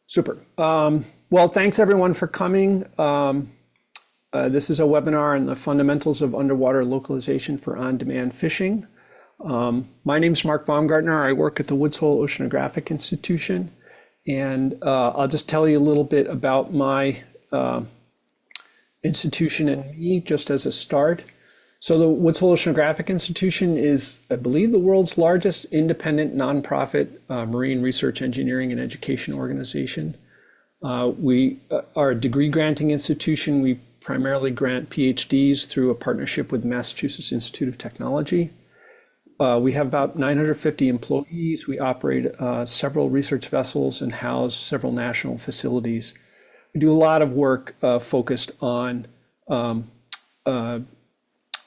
Super. Well, thanks everyone for coming. This is a webinar on the fundamentals of underwater localization for on-demand fishing. My name is Mark Baumgartner. I work at the Hole Oceanographic Institution, and I'll just tell you a little bit about my institution and me just as a start. So the Hole Oceanographic Institution is, I believe, the world's largest independent nonprofit marine research, engineering, and education organization. We are a degree granting institution. We primarily grant PhDs through a partnership with Massachusetts Institute of Technology. We have about 950 employees. We operate several research vessels and house several national facilities. We do a lot of work focused on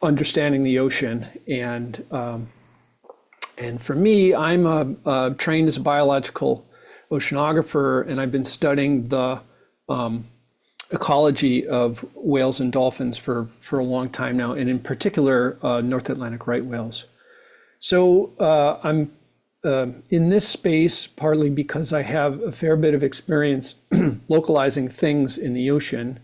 understanding the ocean, and for me, I'm trained as a biological oceanographer, and I've been studying the ecology of whales and dolphins for a long time now, and in particular North Atlantic right whales. So I'm in this space partly because I have a fair bit of experience localizing things in the ocean,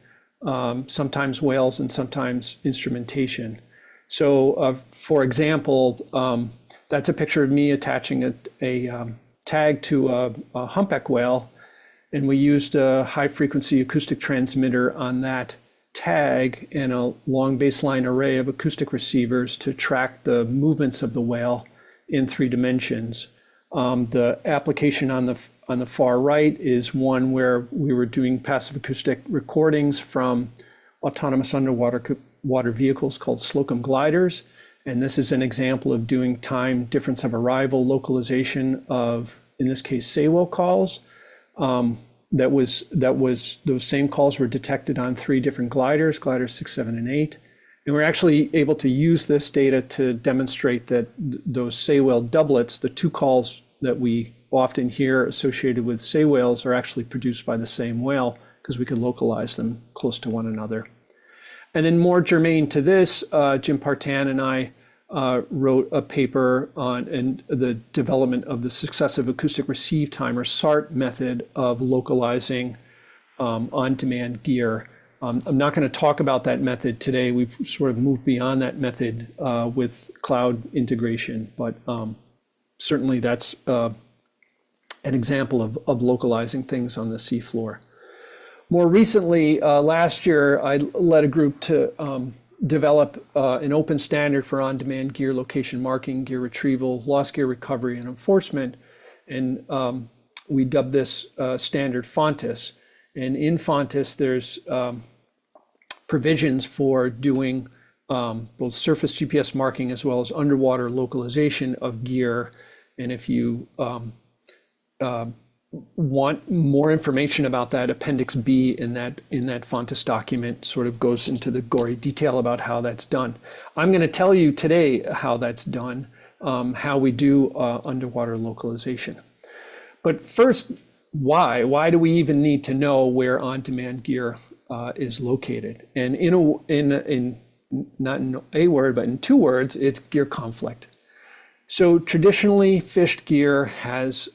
sometimes whales and sometimes instrumentation. So for example, that's a picture of me attaching a tag to a humpback whale, and we used a high frequency acoustic transmitter on that tag and a long baseline array of acoustic receivers to track the movements of the whale in 3 dimensions. The application on the far right is one where we were doing passive acoustic recordings from autonomous underwater vehicles called Slocum gliders. And this is an example of doing time difference of arrival localization of, in this case, sei whale calls. Those same calls were detected on 3 different gliders 6, 7, and 8. And we're actually able to use this data to demonstrate that those sei whale doublets, the 2 calls that we often hear associated with sei whales, are actually produced by the same whale because we could localize them close to one another. And then more germane to this, Jim Partan and I wrote a paper on the development of the successive acoustic receive time, or SART method, of localizing on-demand gear. I'm not going to talk about that method today. We've sort of moved beyond that method with cloud integration, but certainly that's an example of localizing things on the seafloor. More recently, last year, I led a group to develop an open standard for on-demand gear location marking, gear retrieval, lost gear recovery, and enforcement. And we dubbed this standard FONTIS. And in FONTIS, there's provisions for doing both surface GPS marking as well as underwater localization of gear. And if you want more information about that, Appendix B in that FONTIS document sort of goes into the gory detail about how that's done. I'm going to tell you today how that's done, how we do underwater localization. But first, why? Why do we even need to know where on-demand gear is located? And not in a word, but in 2 words, it's gear conflict. So traditionally, fished gear has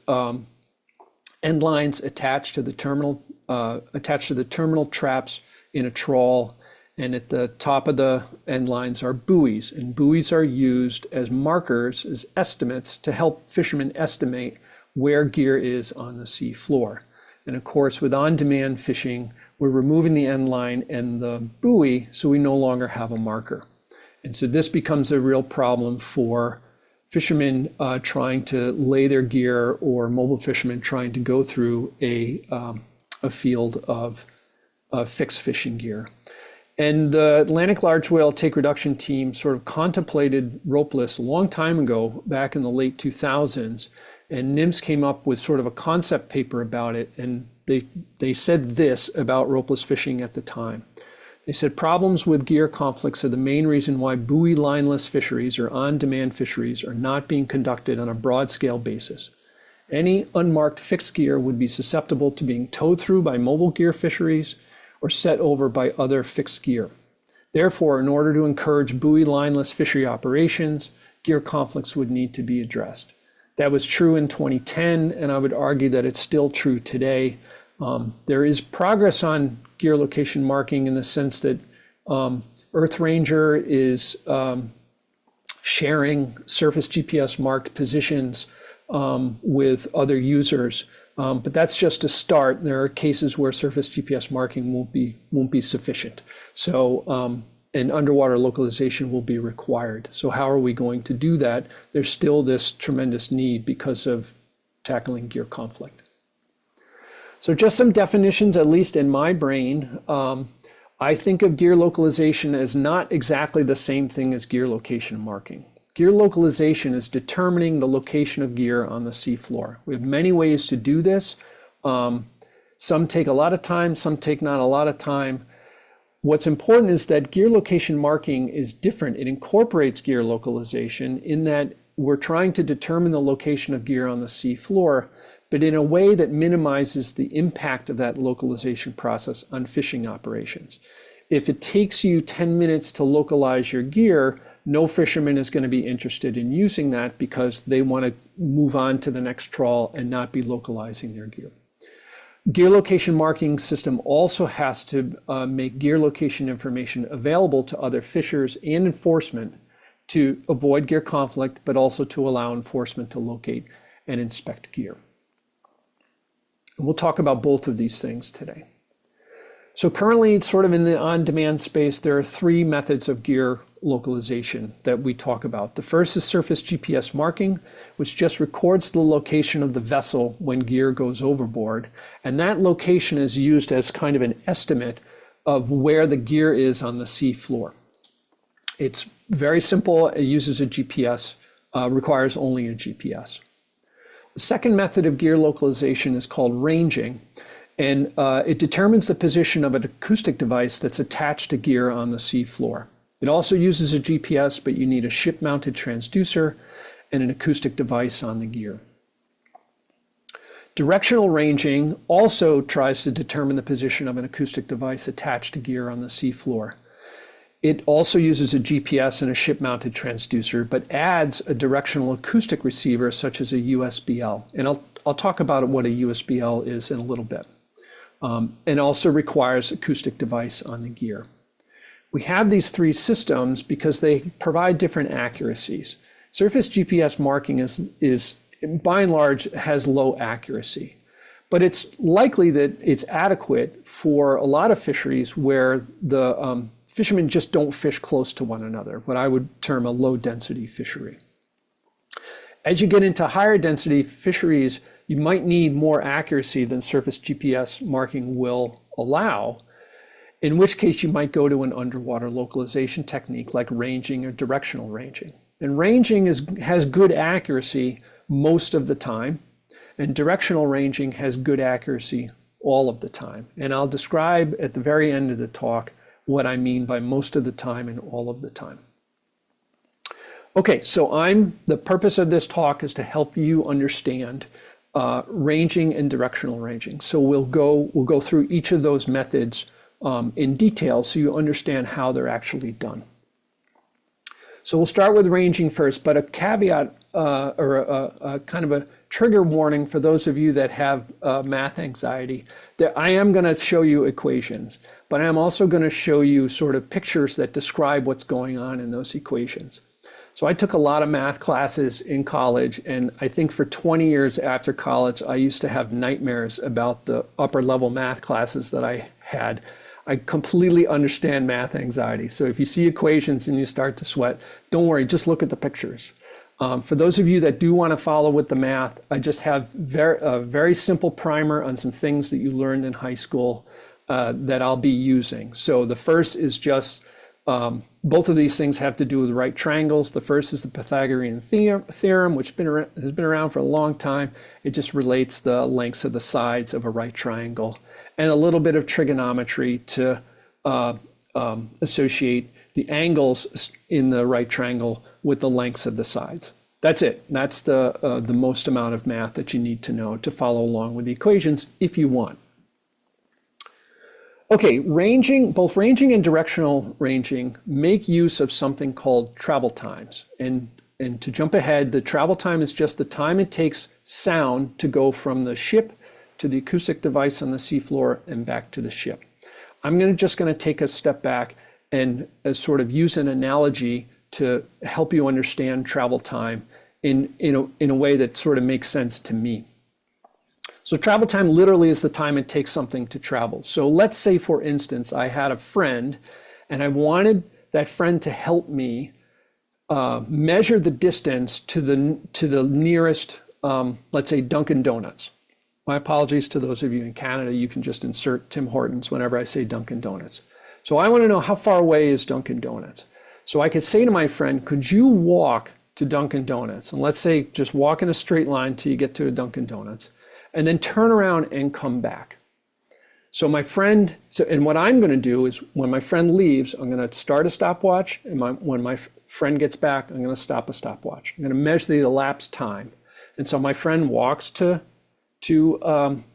end lines attached to the terminal traps in a trawl, and at the top of the end lines are buoys, and buoys are used as markers, as estimates, to help fishermen estimate where gear is on the sea floor. And of course, with on-demand fishing, we're removing the end line and the buoy, so we no longer have a marker. And so this becomes a real problem for fishermen trying to lay their gear, or mobile fishermen trying to go through a field of fixed fishing gear. And the Atlantic large whale take reduction team sort of contemplated ropeless a long time ago, back in the late 2000s, and NIMS came up with sort of a concept paper about it, and they said this about ropeless fishing at the time. They said problems with gear conflicts are the main reason why buoy lineless fisheries, or on-demand fisheries, are not being conducted on a broad-scale basis. Any unmarked fixed gear would be susceptible to being towed through by mobile gear fisheries or set over by other fixed gear. Therefore, in order to encourage buoy lineless fishery operations, gear conflicts would need to be addressed. That was true in 2010, and I would argue that it's still true today. There is progress on gear location marking in the sense that Earth Ranger is sharing surface GPS marked positions with other users. But that's just a start. There are cases where surface GPS marking won't be sufficient. So and underwater localization will be required. So how are we going to do that? There's still this tremendous need because of tackling gear conflict. So just some definitions, at least in my brain. I think of gear localization as not exactly the same thing as gear location marking. Gear localization is determining the location of gear on the seafloor. We have many ways to do this. Some take a lot of time, some take not a lot of time. What's important is that gear location marking is different. It incorporates gear localization in that we're trying to determine the location of gear on the seafloor, but in a way that minimizes the impact of that localization process on fishing operations. If it takes you 10 minutes to localize your gear, no fisherman is going to be interested in using that because they want to move on to the next trawl and not be localizing their gear. Gear location marking system also has to make gear location information available to other fishers and enforcement to avoid gear conflict, but also to allow enforcement to locate and inspect gear. And we'll talk about both of these things today. So currently, sort of in the on-demand space, there are three methods of gear localization that we talk about. The first is surface GPS marking, which just records the location of the vessel when gear goes overboard. And that location is used as kind of an estimate of where the gear is on the sea floor. It's very simple. It uses a GPS, requires only a GPS. The second method of gear localization is called ranging. And it determines the position of an acoustic device that's attached to gear on the sea floor. It also uses a GPS, but you need a ship-mounted transducer and an acoustic device on the gear. Directional ranging also tries to determine the position of an acoustic device attached to gear on the sea floor. It also uses a GPS and a ship-mounted transducer, but adds a directional acoustic receiver such as a USBL. And I'll talk about what a USBL is in a little bit. And also requires acoustic device on the gear. We have these three systems because they provide different accuracies. Surface GPS marking is by and large has low accuracy, but it's likely that it's adequate for a lot of fisheries where the fishermen just don't fish close to one another, what I would term a low density fishery. As you get into higher density fisheries, you might need more accuracy than surface GPS marking will allow, in which case you might go to an underwater localization technique like ranging or directional ranging. And ranging has good accuracy most of the time, and directional ranging has good accuracy all of the time. And I'll describe at the very end of the talk what I mean by most of the time and all of the time. Okay, so the purpose of this talk is to help you understand ranging and directional ranging. So we'll go through each of those methods in detail so you understand how they're actually done. So we'll start with ranging first, but a caveat or a kind of a trigger warning for those of you that have math anxiety, that I am going to show you equations, but I'm also going to show you sort of pictures that describe what's going on in those equations. So I took a lot of math classes in college, and I think for 20 years after college, I used to have nightmares about the upper level math classes that I had. I completely understand math anxiety. So if you see equations and you start to sweat, don't worry, just look at the pictures. For those of you that do want to follow with the math, I just have a very simple primer on some things that you learned in high school that I'll be using. So the first is just, both of these things have to do with right triangles. The first is the Pythagorean theorem, which has been around for a long time. It just relates the lengths of the sides of a right triangle, and a little bit of trigonometry to associate the angles in the right triangle with the lengths of the sides. That's it. That's the most amount of math that you need to know to follow along with the equations if you want. Okay, both ranging and directional ranging make use of something called travel times. And to jump ahead, the travel time is just the time it takes sound to go from the ship to the acoustic device on the seafloor and back to the ship. I'm just going to take a step back and sort of use an analogy to help you understand travel time in a way that sort of makes sense to me. So travel time literally is the time it takes something to travel. So let's say, for instance, I had a friend and I wanted that friend to help me measure the distance to the nearest, let's say, Dunkin' Donuts. My apologies to those of you in Canada. You can just insert Tim Hortons whenever I say Dunkin' Donuts. So I want to know how far away is Dunkin' Donuts. So I could say to my friend, could you walk to Dunkin' Donuts? And let's say just walk in a straight line till you get to a Dunkin' Donuts, and then turn around and come back. So my friend, and what I'm going to do is when my friend leaves, I'm going to start a stopwatch, and when my friend gets back, I'm going to stop a stopwatch. I'm going to measure the elapsed time. And so my friend walks to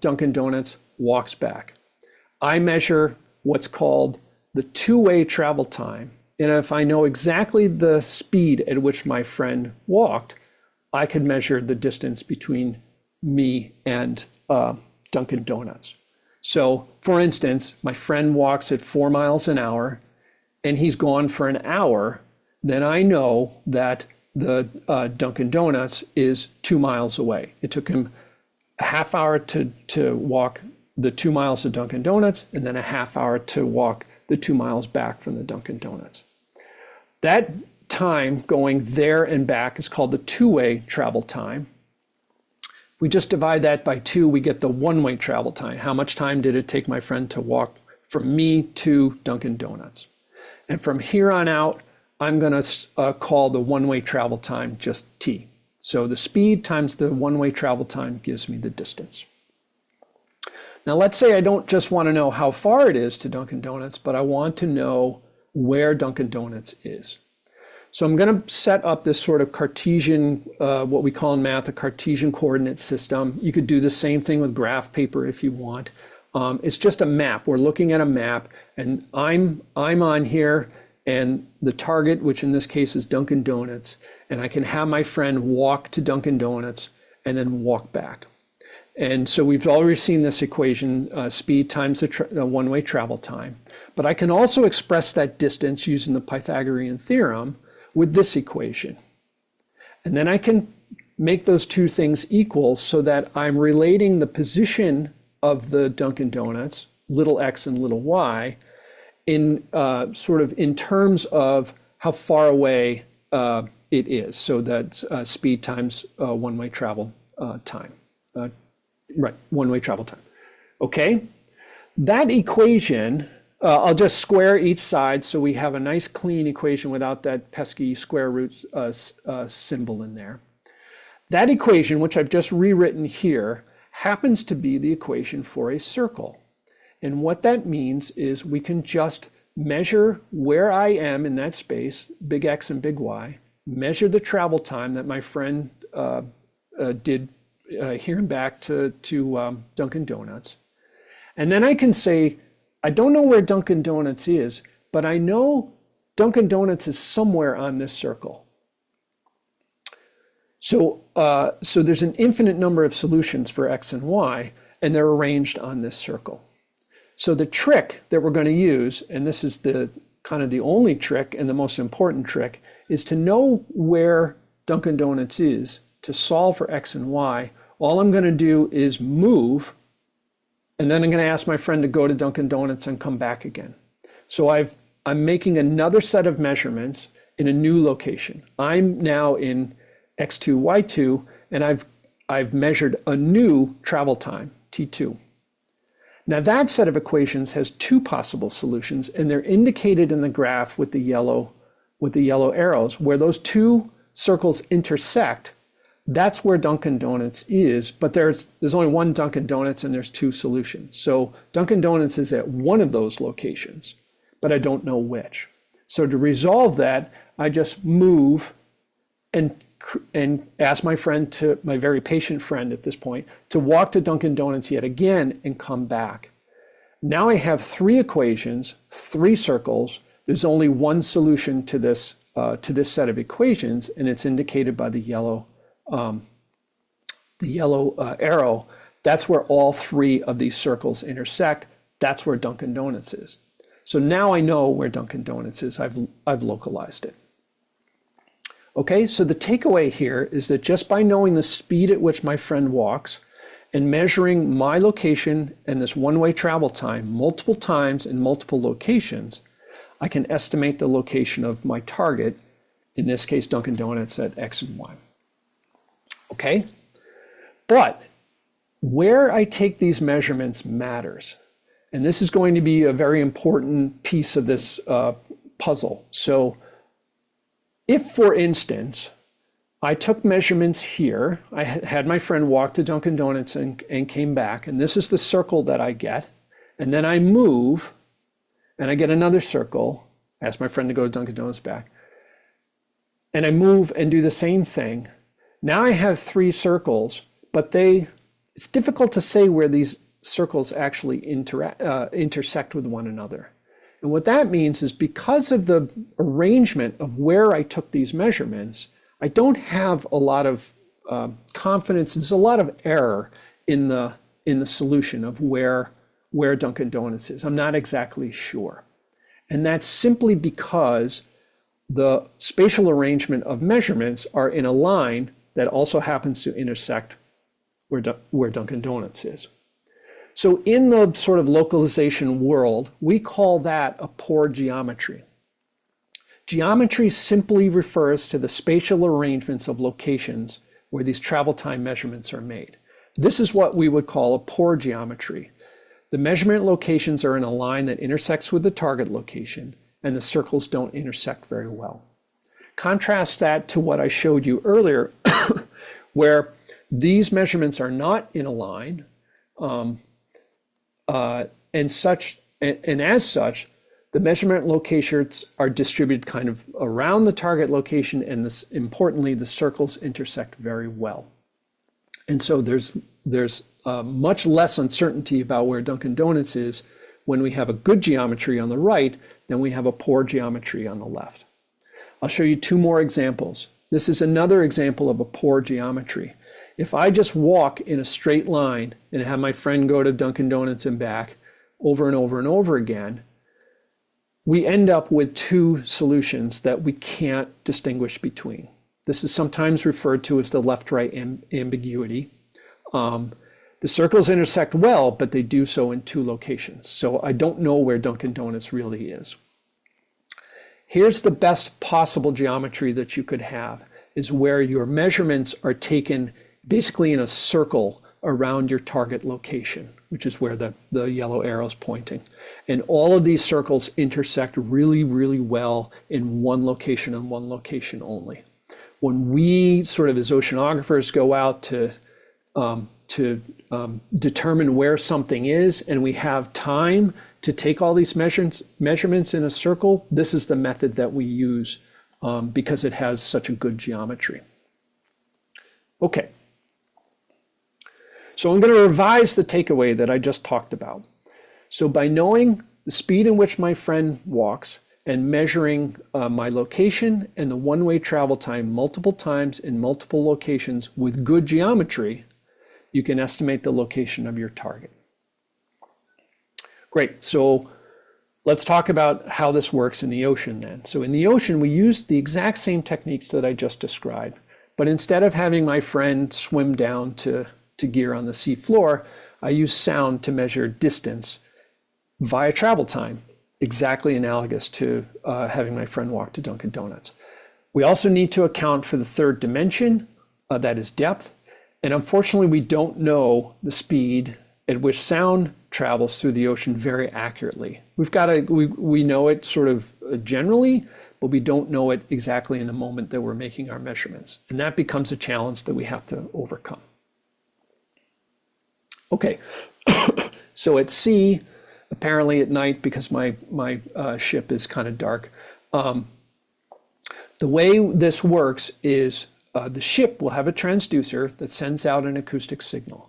Dunkin' Donuts, walks back. I measure what's called the two-way travel time. And if I know exactly the speed at which my friend walked, I could measure the distance between me and Dunkin' Donuts. So for instance, my friend walks at 4 miles an hour and he's gone for an hour, then I know that the Dunkin' Donuts is 2 miles away. It took him a half hour to walk the 2 miles to Dunkin' Donuts, and then a half hour to walk the 2 miles back from the Dunkin' Donuts. That time going there and back is called the two-way travel time. We just divide that by 2, we get the one-way travel time. How much time did it take my friend to walk from me to Dunkin' Donuts? And from here on out, I'm going to call the one-way travel time just T. So the speed times the one-way travel time gives me the distance. Now let's say I don't just want to know how far it is to Dunkin' Donuts, but I want to know where Dunkin' Donuts is. So I'm going to set up this sort of Cartesian, what we call in math, a Cartesian coordinate system. You could do the same thing with graph paper if you want. It's just a map. We're looking at a map, and I'm on here, and the target, which in this case is Dunkin' Donuts, and I can have my friend walk to Dunkin' Donuts and then walk back. And so we've already seen this equation, speed times the one-way travel time. But I can also express that distance using the Pythagorean theorem with this equation. And then I can make those two things equal so that I'm relating the position of the Dunkin' Donuts, little x and little y, in sort of in terms of how far away it is. So that's speed times one-way travel time. Right, one-way travel time. Okay, that equation, I'll just square each side so we have a nice clean equation without that pesky square root symbol in there. That equation, which I've just rewritten here, happens to be the equation for a circle. And what that means is we can just measure where I am in that space, big X and big Y, measure the travel time that my friend did here and back to Dunkin' Donuts. And then I can say, I don't know where Dunkin' Donuts is, but I know Dunkin' Donuts is somewhere on this circle. So there's an infinite number of solutions for X and Y, and they're arranged on this circle. So the trick that we're going to use, and this is the kind of the only trick and the most important trick, is to know where Dunkin' Donuts is to solve for X and Y. All I'm going to do is move, and then I'm going to ask my friend to go to Dunkin' Donuts and come back again. So I'm making another set of measurements in a new location. I'm now in X2, Y2, and I've measured a new travel time, T2. Now that set of equations has two possible solutions, and they're indicated in the graph with the yellow arrows. Where those two circles intersect, that's where Dunkin' Donuts is, but there's only one Dunkin' Donuts and there's two solutions. So Dunkin' Donuts is at one of those locations, but I don't know which. So to resolve that, I just move and ask my friend, my very patient friend at this point, to walk to Dunkin' Donuts yet again and come back. Now I have three equations, three circles. There's only one solution to this set of equations, and it's indicated by the yellow arrow. That's where all three of these circles intersect. That's where Dunkin' Donuts is. So now I know where Dunkin' Donuts is. I've localized it. Okay, so the takeaway here is that just by knowing the speed at which my friend walks and measuring my location and this one-way travel time multiple times in multiple locations, I can estimate the location of my target, in this case Dunkin' Donuts, at X and Y. Okay, but where I take these measurements matters. And this is going to be a very important piece of this puzzle. So if, for instance, I took measurements here, I had my friend walk to Dunkin' Donuts and came back, and this is the circle that I get, and then I move, and I get another circle, ask my friend to go to Dunkin' Donuts back, and I move and do the same thing. Now I have three circles, but it's difficult to say where these circles actually intersect with one another. And what that means is because of the arrangement of where I took these measurements, I don't have a lot of confidence. There's a lot of error in the solution of where Dunkin' Donuts is. I'm not exactly sure. And that's simply because the spatial arrangement of measurements are in a line that also happens to intersect where Dunkin' Donuts is. So in the sort of localization world, we call that a poor geometry. Geometry simply refers to the spatial arrangements of locations where these travel time measurements are made. This is what we would call a poor geometry. The measurement locations are in a line that intersects with the target location, and the circles don't intersect very well. Contrast that to what I showed you earlier, where these measurements are not in a line, and as such, the measurement locations are distributed kind of around the target location, and importantly, the circles intersect very well. And so there's much less uncertainty about where Dunkin' Donuts is when we have a good geometry on the right than we have a poor geometry on the left. I'll show you two more examples. This is another example of a poor geometry. If I just walk in a straight line and have my friend go to Dunkin' Donuts and back over and over and over again, we end up with two solutions that we can't distinguish between. This is sometimes referred to as the left-right ambiguity. The circles intersect well, but they do so in two locations. So I don't know where Dunkin' Donuts really is. Here's the best possible geometry that you could have, is where your measurements are taken basically in a circle around your target location, which is where the yellow arrow is pointing. And all of these circles intersect really, really well in one location and one location only. When we sort of as oceanographers go out to determine where something is, and we have time to take all these measurements in a circle, this is the method that we use because it has such a good geometry. Okay. So I'm going to revise the takeaway that I just talked about. So by knowing the speed in which my friend walks and measuring my location and the one-way travel time multiple times in multiple locations with good geometry, you can estimate the location of your target. Great. So let's talk about how this works in the ocean then. So in the ocean, we use the exact same techniques that I just described, but instead of having my friend swim down to gear on the sea floor, I use sound to measure distance via travel time, exactly analogous to having my friend walk to Dunkin' Donuts. We also need to account for the third dimension, that is depth. And unfortunately, we don't know the speed at which sound travels through the ocean very accurately. We know it sort of generally, but we don't know it exactly in the moment that we're making our measurements. And that becomes a challenge that we have to overcome. Okay, so at sea, apparently at night, because my ship is kind of dark, the way this works is the ship will have a transducer that sends out an acoustic signal.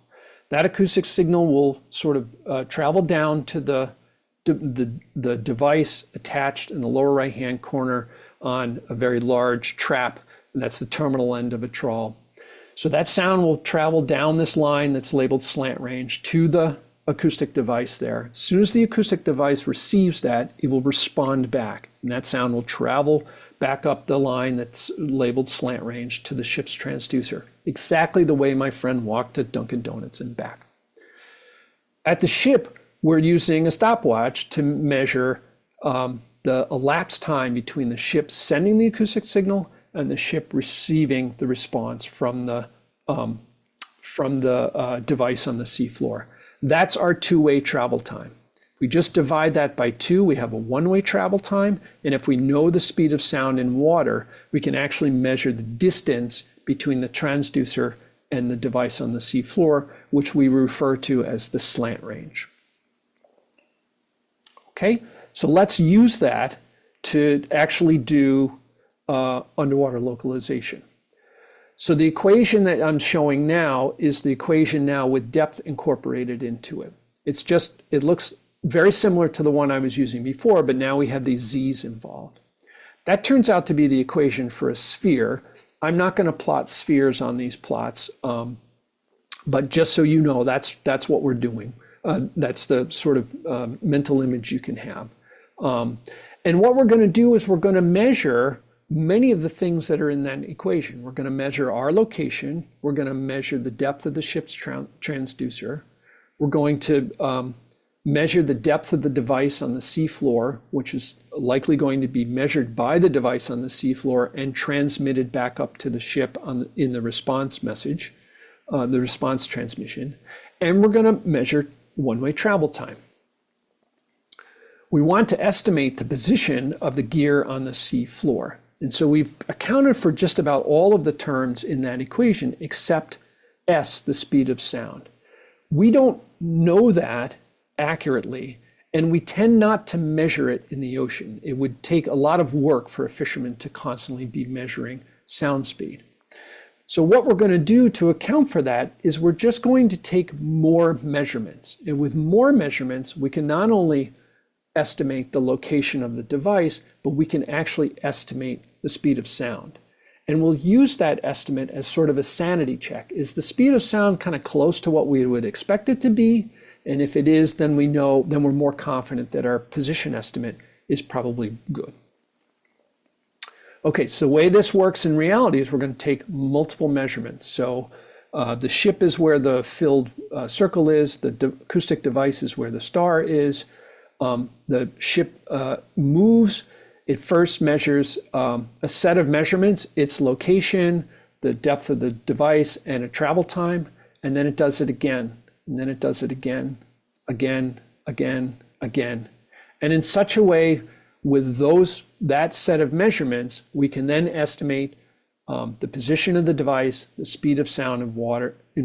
That acoustic signal will sort of travel down to the device attached in the lower right-hand corner on a very large trap, and that's the terminal end of a trawl. So that sound will travel down this line that's labeled slant range to the acoustic device there. As soon as the acoustic device receives that, it will respond back, and that sound will travel back up the line that's labeled slant range to the ship's transducer, exactly the way my friend walked to Dunkin' Donuts and back. At the ship, we're using a stopwatch to measure the elapsed time between the ship sending the acoustic signal and the ship receiving the response from the device on the seafloor. That's our two-way travel time. We just divide that by 2, we have a one-way travel time, and if we know the speed of sound in water, we can actually measure the distance between the transducer and the device on the seafloor, which we refer to as the slant range. Okay, so let's use that to actually do underwater localization. So the equation that I'm showing now is the equation now with depth incorporated into it. It looks very similar to the one I was using before, but now we have these z's involved. That turns out to be the equation for a sphere. I'm not going to plot spheres on these plots, but just so you know, that's what we're doing. That's the sort of mental image you can have. And what we're going to do is we're going to measure many of the things that are in that equation. We're going to measure our location. We're going to measure the depth of the ship's transducer. We're going to measure the depth of the device on the seafloor, which is likely going to be measured by the device on the seafloor and transmitted back up to the ship in the response message, the response transmission. And we're going to measure one-way travel time. We want to estimate the position of the gear on the seafloor. And so we've accounted for just about all of the terms in that equation except S, the speed of sound. We don't know that accurately, and we tend not to measure it in the ocean. It would take a lot of work for a fisherman to constantly be measuring sound speed. So what we're going to do to account for that is we're just going to take more measurements. And with more measurements, we can not only estimate the location of the device, but we can actually estimate the speed of sound. And we'll use that estimate as sort of a sanity check. Is the speed of sound kind of close to what we would expect it to be? And if it is, then we're more confident that our position estimate is probably good. Okay, so the way this works in reality is we're going to take multiple measurements. So the ship is where the filled circle is, the acoustic device is where the star is. The ship moves. It first measures a set of measurements, its location, the depth of the device, and a travel time, and then it does it again, and then it does it again, again, again. And in such a way, with that set of measurements, we can then estimate the position of the device, the speed of sound in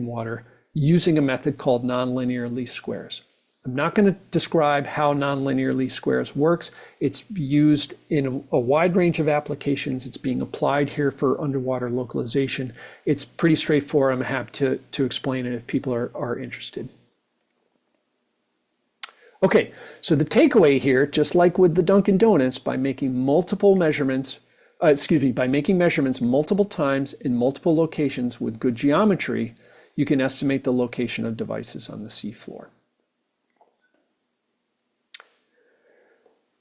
water, using a method called nonlinear least squares. I'm not going to describe how nonlinear least squares works. It's used in a wide range of applications. It's being applied here for underwater localization. It's pretty straightforward. I'm happy to explain it if people are interested. Okay, so the takeaway here, just like with the Dunkin' Donuts, by making measurements multiple times in multiple locations with good geometry, you can estimate the location of devices on the seafloor.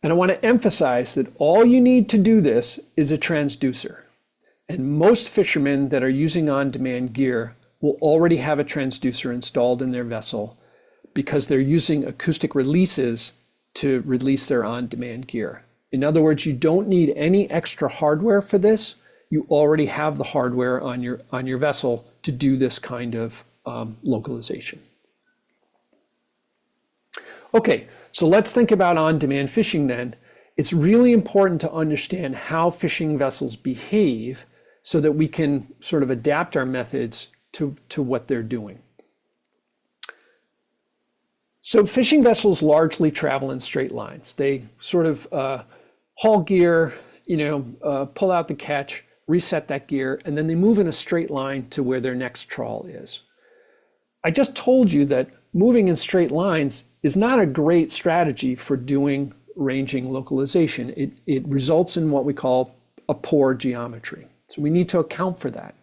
And I want to emphasize that all you need to do this is a transducer. And most fishermen that are using on-demand gear will already have a transducer installed in their vessel because they're using acoustic releases to release their on-demand gear. In other words, you don't need any extra hardware for this. You already have the hardware on your vessel to do this kind of localization. Okay, so let's think about on-demand fishing then. It's really important to understand how fishing vessels behave so that we can sort of adapt our methods to what they're doing. So fishing vessels largely travel in straight lines. They sort of haul gear, pull out the catch, reset that gear, and then they move in a straight line to where their next trawl is. I just told you that moving in straight lines is not a great strategy for doing ranging localization. It results in what we call a poor geometry. So we need to account for that.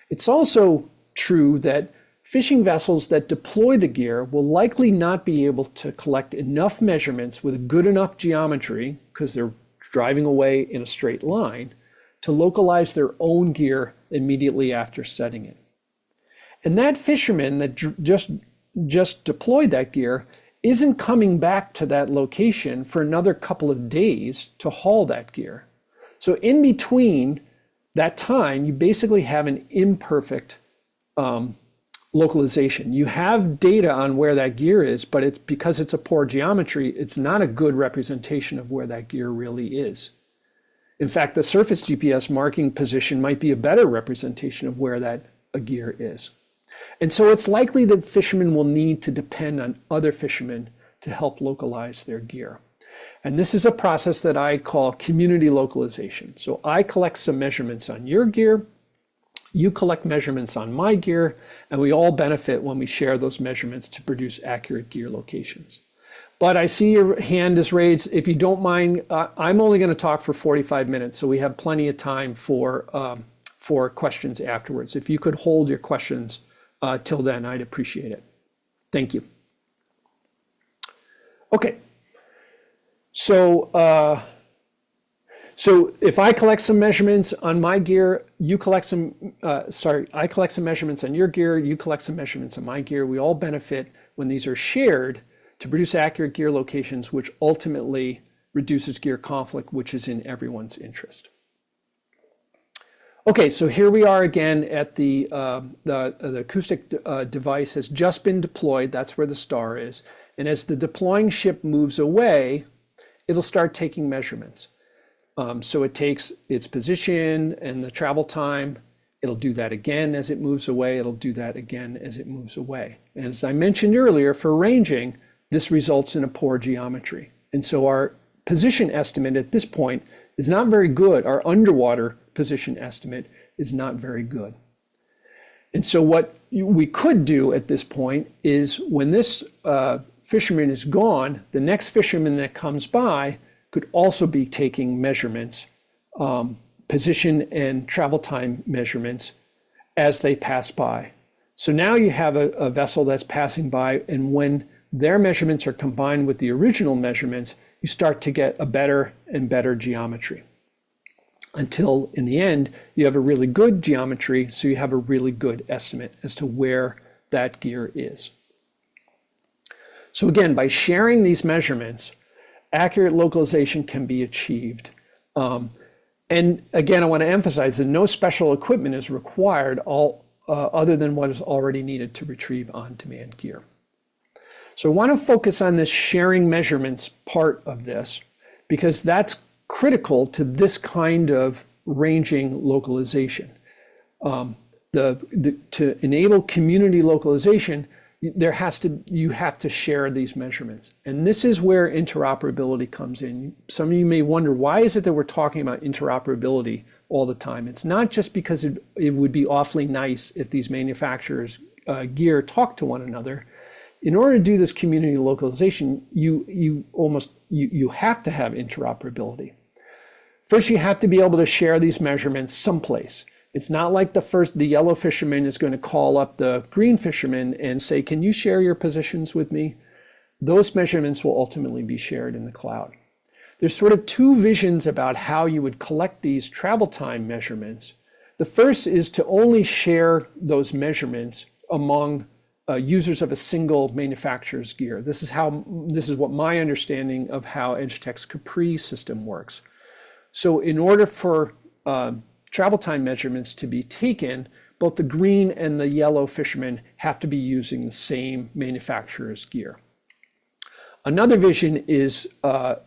It's also true that fishing vessels that deploy the gear will likely not be able to collect enough measurements with good enough geometry, because they're driving away in a straight line, to localize their own gear immediately after setting it. And that fisherman that just deployed that gear isn't coming back to that location for another couple of days to haul that gear. So in between that time, you basically have an imperfect localization. You have data on where that gear is, but it's because it's a poor geometry, it's not a good representation of where that gear really is. In fact, the surface GPS marking position might be a better representation of where that gear is. And so it's likely that fishermen will need to depend on other fishermen to help localize their gear. And this is a process that I call community localization. So I collect some measurements on your gear, you collect measurements on my gear, and we all benefit when we share those measurements to produce accurate gear locations. But I see your hand is raised. If you don't mind, I'm only going to talk for 45 minutes, so we have plenty of time for questions afterwards. If you could hold your questions till then, I'd appreciate it. Thank you. Okay. So if I collect some measurements on my gear, you collect some, I collect some measurements on your gear, you collect some measurements on my gear. We all benefit when these are shared to produce accurate gear locations, which ultimately reduces gear conflict, which is in everyone's interest. Okay, so here we are again at the acoustic device has just been deployed. That's where the star is. And as the deploying ship moves away, it'll start taking measurements. So it takes its position and the travel time. It'll do that again as it moves away. It'll do that again as it moves away. And as I mentioned earlier, for ranging, this results in a poor geometry. And so our position estimate at this point is not very good. Our underwater position estimate is not very good. And so what we could do at this point is when this fisherman is gone, the next fisherman that comes by could also be taking measurements, position and travel time measurements as they pass by. So now you have a vessel that's passing by, and when their measurements are combined with the original measurements, you start to get a better and better geometry. Until in the end, you have a really good geometry, so you have a really good estimate as to where that gear is. So again, by sharing these measurements, accurate localization can be achieved. And again, I want to emphasize that no special equipment is required other than what is already needed to retrieve on-demand gear. So I want to focus on this sharing measurements part of this, because that's critical to this kind of ranging localization. To enable community localization, you have to share these measurements. And this is where interoperability comes in. Some of you may wonder, why is it that we're talking about interoperability all the time? It's not just because it would be awfully nice if these manufacturers' gear talk to one another. In order to do this community localization, you have to have interoperability. First, you have to be able to share these measurements someplace. It's not like the yellow fisherman is going to call up the green fisherman and say, can you share your positions with me? Those measurements will ultimately be shared in the cloud. There's sort of two visions about how you would collect these travel time measurements. The first is to only share those measurements among users of a single manufacturer's gear. This is what my understanding of how EdgeTech's Capri system works. So in order for travel time measurements to be taken, both the green and the yellow fishermen have to be using the same manufacturer's gear. Another vision is to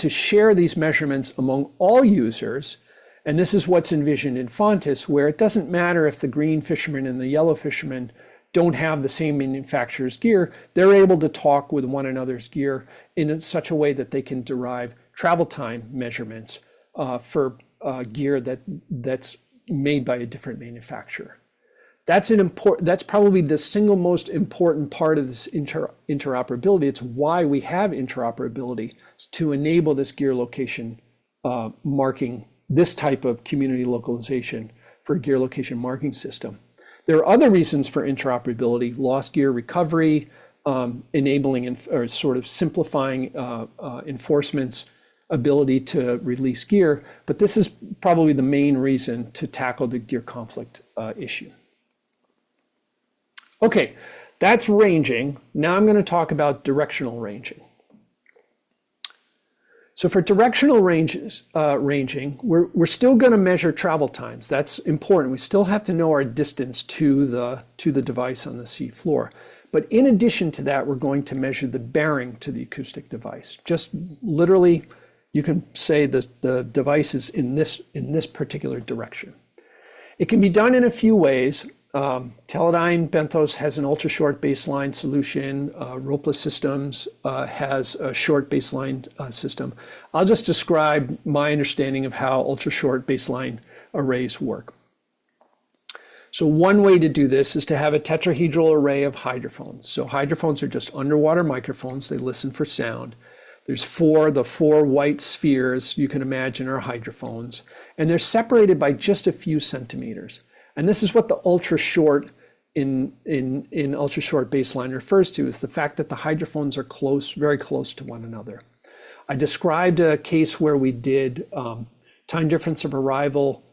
share these measurements among all users. And this is what's envisioned in Fontis, where it doesn't matter if the green fisherman and the yellow fisherman don't have the same manufacturer's gear. They're able to talk with one another's gear in such a way that they can derive travel time measurements for gear that's made by a different manufacturer. That's probably the single most important part of this interoperability. It's why we have interoperability, to enable this gear location marking, this type of community localization for a gear location marking system. There are other reasons for interoperability: lost gear recovery, enabling or sort of simplifying enforcement's ability to release gear, but this is probably the main reason to tackle the gear conflict issue. Okay, that's ranging. Now I'm going to talk about directional ranging. So for directional ranging, we're still going to measure travel times. That's important. We still have to know our distance to the device on the sea floor. But in addition to that, we're going to measure the bearing to the acoustic device. Just literally, you can say that the device is in this particular direction. It can be done in a few ways. Teledyne Benthos has an ultra short baseline solution. Ropeless Systems has a short baseline system. I'll just describe my understanding of how ultra short baseline arrays work. So one way to do this is to have a tetrahedral array of hydrophones. So hydrophones are just underwater microphones. They listen for sound. There's the four white spheres you can imagine are hydrophones, and they're separated by just a few centimeters. And this is what the ultra short in ultra short baseline refers to, is the fact that the hydrophones are close, very close to one another. I described a case where we did time difference of arrival,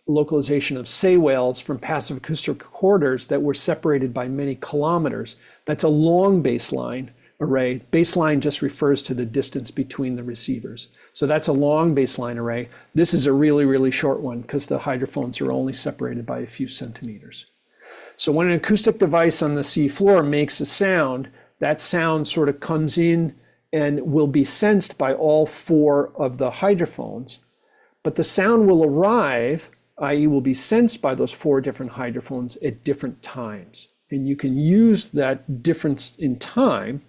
localization of sei whales from passive acoustic recorders that were separated by many kilometers. That's a long baseline array. Baseline just refers to the distance between the receivers. So that's a long baseline array. This is a really, really short one because the hydrophones are only separated by a few centimeters. So when an acoustic device on the sea floor makes a sound, that sound sort of comes in and will be sensed by all four of the hydrophones, but the sound will arrive, i.e. will be sensed by those four different hydrophones at different times. And you can use that difference in time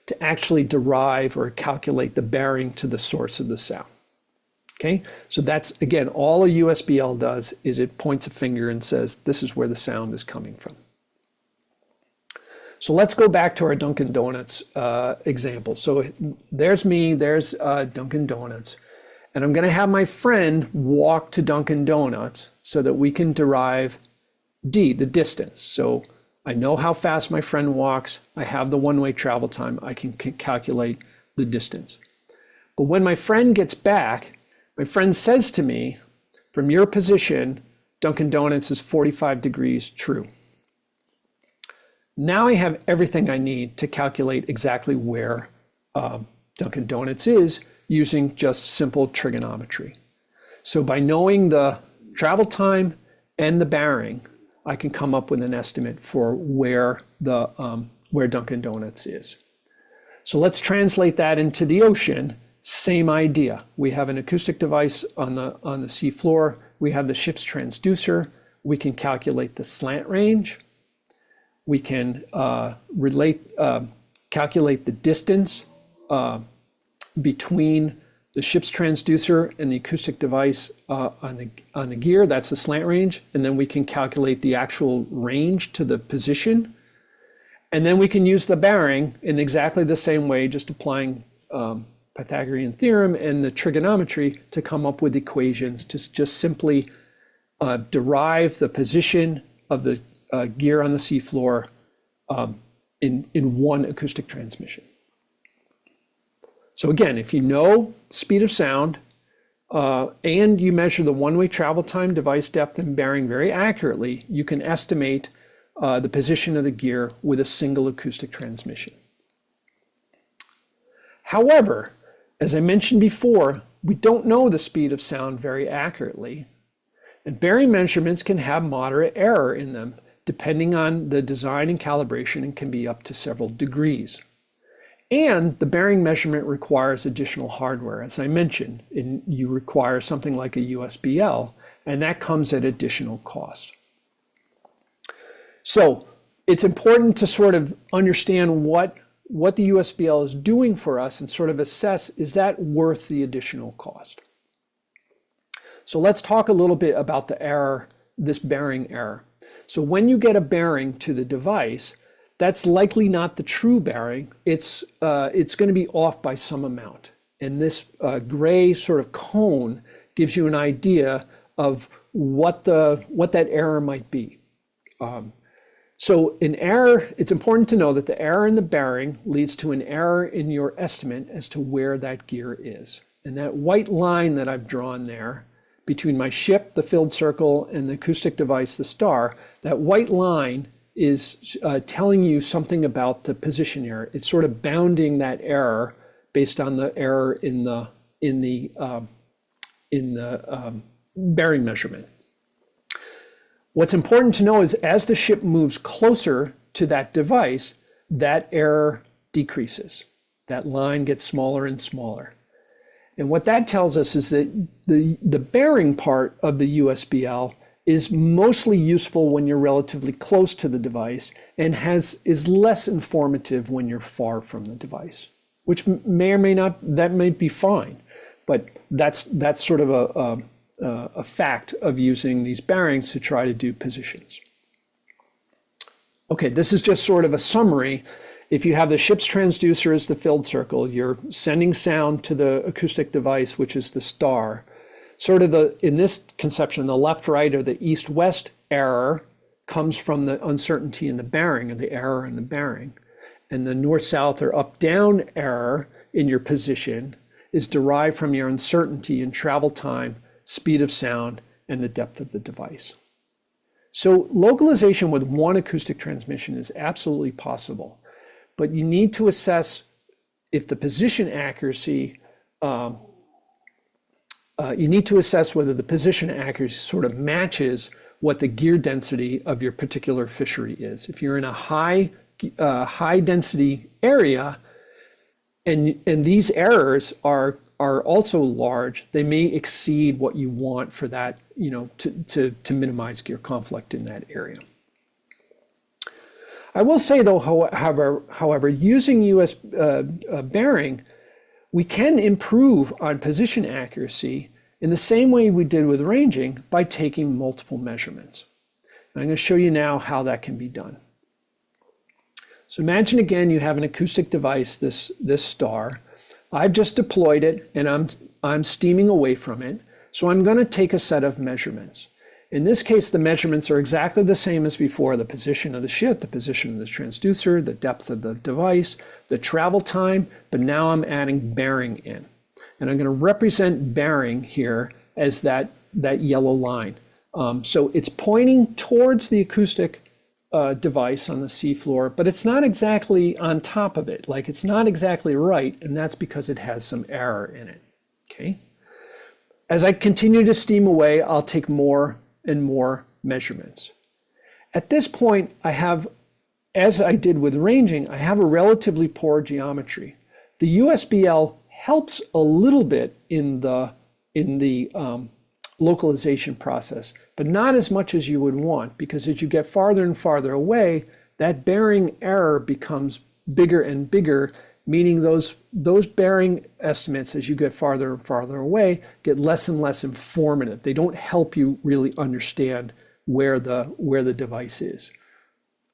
to actually derive or calculate the bearing to the source of the sound. Okay, so that's, again, all a USBL does is it points a finger and says, this is where the sound is coming from. So let's go back to our Dunkin' Donuts example. So there's me, there's Dunkin' Donuts, and I'm gonna have my friend walk to Dunkin' Donuts so that we can derive D, the distance. So I know how fast my friend walks. I have the one-way travel time. I can calculate the distance. But when my friend gets back, my friend says to me, from your position, Dunkin' Donuts is 45 degrees true. Now I have everything I need to calculate exactly where Dunkin' Donuts is using just simple trigonometry. So by knowing the travel time and the bearing, I can come up with an estimate for where Dunkin' Donuts is. So let's translate that into the ocean. Same idea. We have an acoustic device on the seafloor. We have the ship's transducer. We can calculate the slant range. We can calculate the distance between the ship's transducer and the acoustic device on the gear. That's the slant range. And then we can calculate the actual range to the position. And then we can use the bearing in exactly the same way, just applying Pythagorean theorem and the trigonometry to come up with equations to just simply derive the position of the gear on the seafloor in one acoustic transmission. So again, if you know speed of sound and you measure the one-way travel time, device depth, and bearing very accurately, you can estimate the position of the gear with a single acoustic transmission. However, as I mentioned before, we don't know the speed of sound very accurately, and bearing measurements can have moderate error in them, depending on the design and calibration, and can be up to several degrees. And the bearing measurement requires additional hardware. As I mentioned, you require something like a USBL, and that comes at additional cost. So it's important to sort of understand what the USBL is doing for us and sort of assess, is that worth the additional cost? So let's talk a little bit about the error, this bearing error. So when you get a bearing to the device, that's likely not the true bearing. It's going to be off by some amount. And this gray sort of cone gives you an idea of what that error might be. So an error, it's important to know that the error in the bearing leads to an error in your estimate as to where that gear is. And that white line that I've drawn there between my ship, the filled circle, and the acoustic device, the star, that white line is telling you something about the position error. It's sort of bounding that error based on the error in the bearing measurement. What's important to know is as the ship moves closer to that device, that error decreases. That line gets smaller and smaller. And what that tells us is that the bearing part of the USBL is mostly useful when you're relatively close to the device and is less informative when you're far from the device, which may or may not, that may be fine, but that's sort of a fact of using these bearings to try to do positions. Okay, this is just sort of a summary. If you have the ship's transducer as the filled circle, you're sending sound to the acoustic device, which is the star. Sort of in this conception, the left-right or the east-west error comes from the uncertainty in the bearing, or the error in the bearing. And the north-south or up-down error in your position is derived from your uncertainty in travel time, speed of sound, and the depth of the device. So localization with one acoustic transmission is absolutely possible, but you need to assess if the position accuracy, you need to assess whether the position accuracy sort of matches what the gear density of your particular fishery is. If you're in a high density area and these errors are also large, they may exceed what you want for that, to minimize gear conflict in that area. I will say though, however, using US bearing, we can improve on position accuracy in the same way we did with ranging by taking multiple measurements. And I'm going to show you now how that can be done. So imagine again, you have an acoustic device, this star. I've just deployed it and I'm steaming away from it. So I'm going to take a set of measurements. In this case, the measurements are exactly the same as before: the position of the ship, the position of the transducer, the depth of the device, the travel time, but now I'm adding bearing in. And I'm going to represent bearing here as that yellow line. So it's pointing towards the acoustic device on the seafloor, but it's not exactly on top of it. Like, it's not exactly right, and that's because it has some error in it, okay? As I continue to steam away, I'll take more and more measurements. At this point, I have, as I did with ranging, I have a relatively poor geometry. The USBL helps a little bit in the localization process, but not as much as you would want, because as you get farther and farther away, that bearing error becomes bigger and bigger, meaning those bearing estimates as you get farther and farther away get less and less informative. They don't help you really understand where the device is.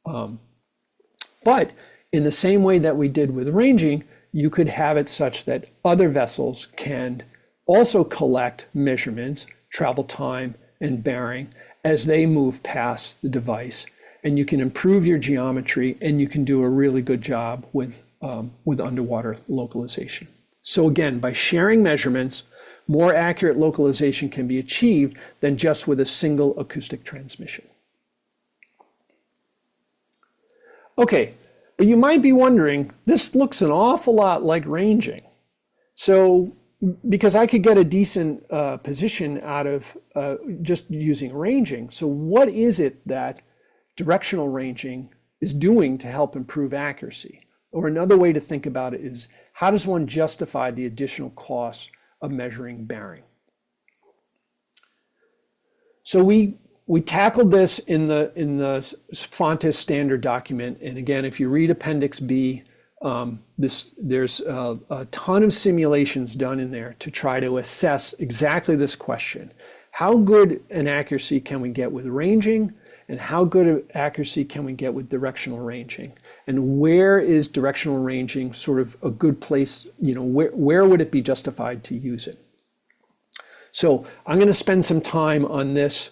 But in the same way that we did with ranging, you could have it such that other vessels can also collect measurements, travel time, and bearing as they move past the device. And you can improve your geometry, and you can do a really good job with underwater localization. So again, by sharing measurements, more accurate localization can be achieved than just with a single acoustic transmission. Okay, but you might be wondering, this looks an awful lot like ranging. So, because I could get a decent position out of just using ranging. So what is it that directional ranging is doing to help improve accuracy? Or another way to think about it is, how does one justify the additional costs of measuring bearing? So we tackled this in the Fontes standard document. And again, if you read Appendix B, there's a ton of simulations done in there to try to assess exactly this question. How good an accuracy can we get with ranging? And how good an accuracy can we get with directional ranging? And where is directional ranging sort of a good place, where would it be justified to use it? So I'm going to spend some time on this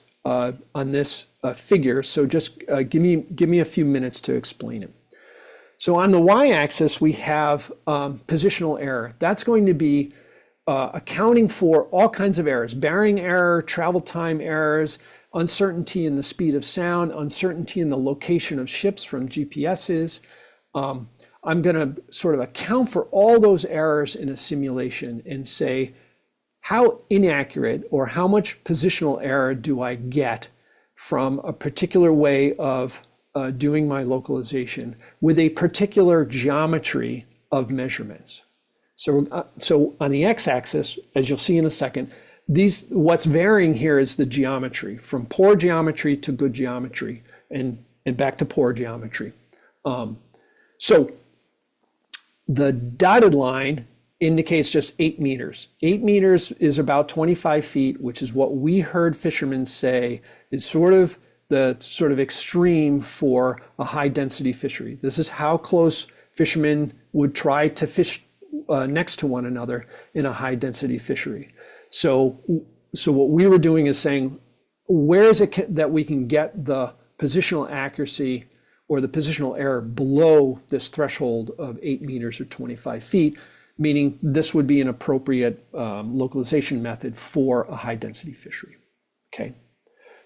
figure. So just give me a few minutes to explain it. So on the y-axis, we have positional error. That's going to be accounting for all kinds of errors: bearing error, travel time errors, uncertainty in the speed of sound, uncertainty in the location of ships from GPSs. I'm going to sort of account for all those errors in a simulation and say, how inaccurate or how much positional error do I get from a particular way of doing my localization with a particular geometry of measurements. So on the x-axis, as you'll see in a second, what's varying here is the geometry, from poor geometry to good geometry, and back to poor geometry. So the dotted line indicates just 8 meters. 8 meters is about 25 feet, which is what we heard fishermen say is sort of the extreme for a high density fishery. This is how close fishermen would try to fish next to one another in a high density fishery. So what we were doing is saying, where is it that we can get the positional accuracy or the positional error below this threshold of 8 meters or 25 feet, meaning this would be an appropriate localization method for a high density fishery. Okay,